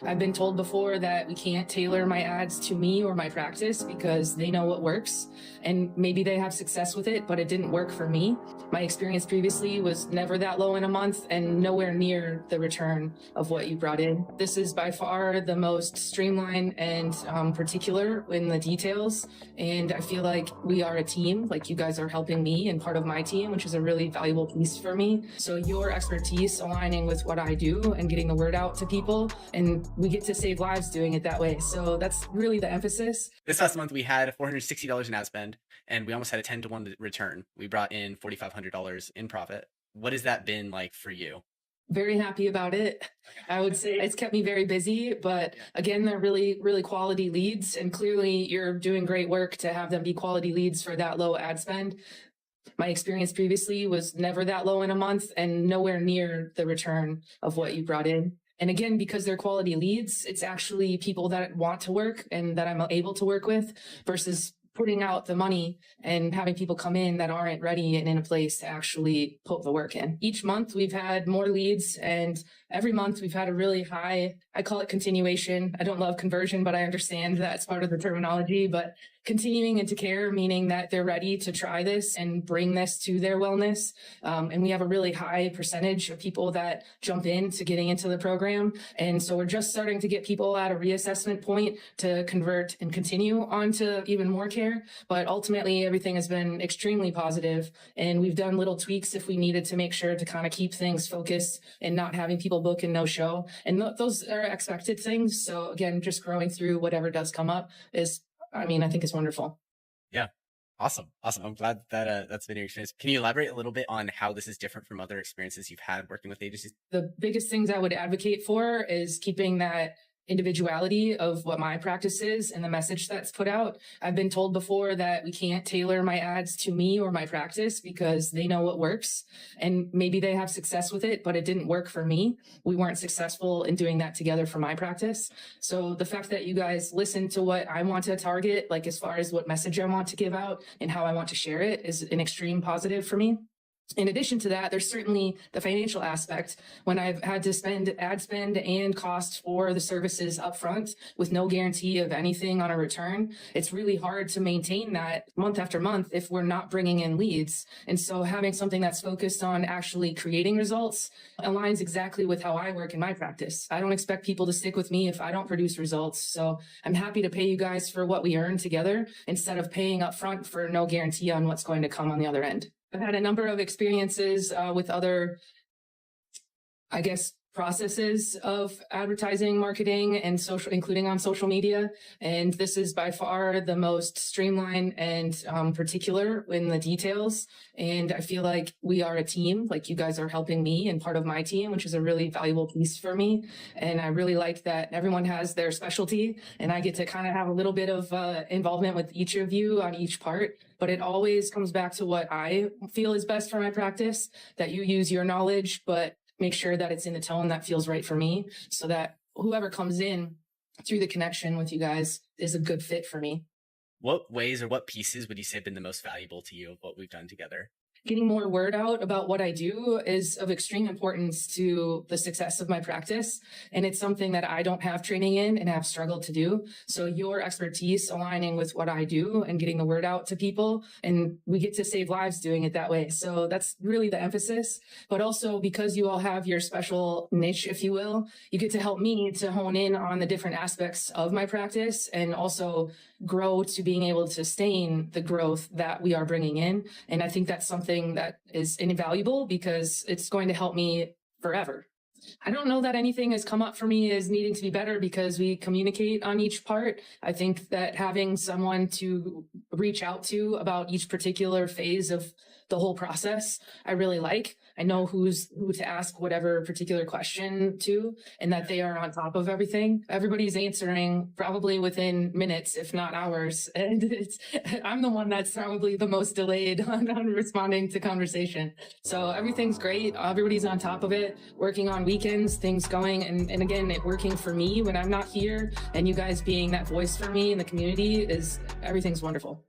I've been told before that we can't tailor my ads to me or my practice because they know what works, and maybe they have success with it, but it didn't work for me. My experience previously was never that low in a month and nowhere near the return of what you brought in. This is by far the most streamlined and particular in the details, and I feel like we are a team. Like, you guys are helping me and part of my team, which is a really valuable piece for me. So your expertise aligning with what I do and getting the word out to people, and we get to save lives doing it that way. So that's really the emphasis. This last month, we had $460 in ad spend, and we almost had a 10-to-1 return. We brought in $4,500 in profit. What has that been like for you? Very happy about it. I would say it's kept me very busy, but again, they're really, really quality leads. And clearly you're doing great work to have them be quality leads for that low ad spend. My experience previously was never that low in a month and nowhere near the return of what you brought in. And again, because they're quality leads, it's actually people that want to work and that I'm able to work with, versus putting out the money and having people come in that aren't ready and in a place to actually put the work in. Each month we've had more leads, and every month we've had a really high, I call it continuation. I don't love conversion, but I understand that's part of the terminology. But continuing into care, meaning that they're ready to try this and bring this to their wellness. And we have a really high percentage of people that jump into getting into the program. And so we're just starting to get people at a reassessment point to convert and continue on to even more care. But ultimately, everything has been extremely positive. And we've done little tweaks if we needed to make sure to kind of keep things focused and not having people book and no show. And those are expected things. So again, just growing through whatever does come up is, I think it's wonderful. Yeah. Awesome. I'm glad that that's been your experience. Can you elaborate a little bit on how this is different from other experiences you've had working with agencies? The biggest things I would advocate for is keeping that individuality of what my practice is and the message that's put out. I've been told before that we can't tailor my ads to me or my practice because they know what works, and maybe they have success with it, but it didn't work for me. We weren't successful in doing that together for my practice. So the fact that you guys listen to what I want to target, like as far as what message I want to give out and how I want to share it, is an extreme positive for me. In addition to that, there's certainly the financial aspect. When I've had to spend ad spend and cost for the services upfront with no guarantee of anything on a return, it's really hard to maintain that month after month if we're not bringing in leads. And so having something that's focused on actually creating results aligns exactly with how I work in my practice. I don't expect people to stick with me if I don't produce results. So I'm happy to pay you guys for what we earn together instead of paying upfront for no guarantee on what's going to come on the other end. I've had a number of experiences with other, processes of advertising, marketing, and social, including on social media. And this is by far the most streamlined and particular in the details. And I feel like we are a team. Like, you guys are helping me and part of my team, which is a really valuable piece for me. And I really like that everyone has their specialty, and I get to kind of have a little bit of involvement with each of you on each part. But it always comes back to what I feel is best for my practice, that you use your knowledge, but make sure that it's in the tone that feels right for me, so that whoever comes in through the connection with you guys is a good fit for me. What ways or what pieces would you say have been the most valuable to you of what we've done together? Getting more word out about what I do is of extreme importance to the success of my practice. And it's something that I don't have training in and have struggled to do. So your expertise aligning with what I do and getting the word out to people, and we get to save lives doing it that way. So that's really the emphasis. But also, because you all have your special niche, if you will, you get to help me to hone in on the different aspects of my practice and also grow to being able to sustain the growth that we are bringing in. And I think that's something that is invaluable because it's going to help me forever. I don't know that anything has come up for me as needing to be better because we communicate on each part. I think that having someone to reach out to about each particular phase of the whole process, I really like. I know who to ask whatever particular question to, and that they are on top of everything. Everybody's answering probably within minutes, if not hours. And I'm the one that's probably the most delayed on responding to conversation. So everything's great. Everybody's on top of it, working on weekends, things going. And again, it working for me when I'm not here, and you guys being that voice for me in the community, everything's wonderful.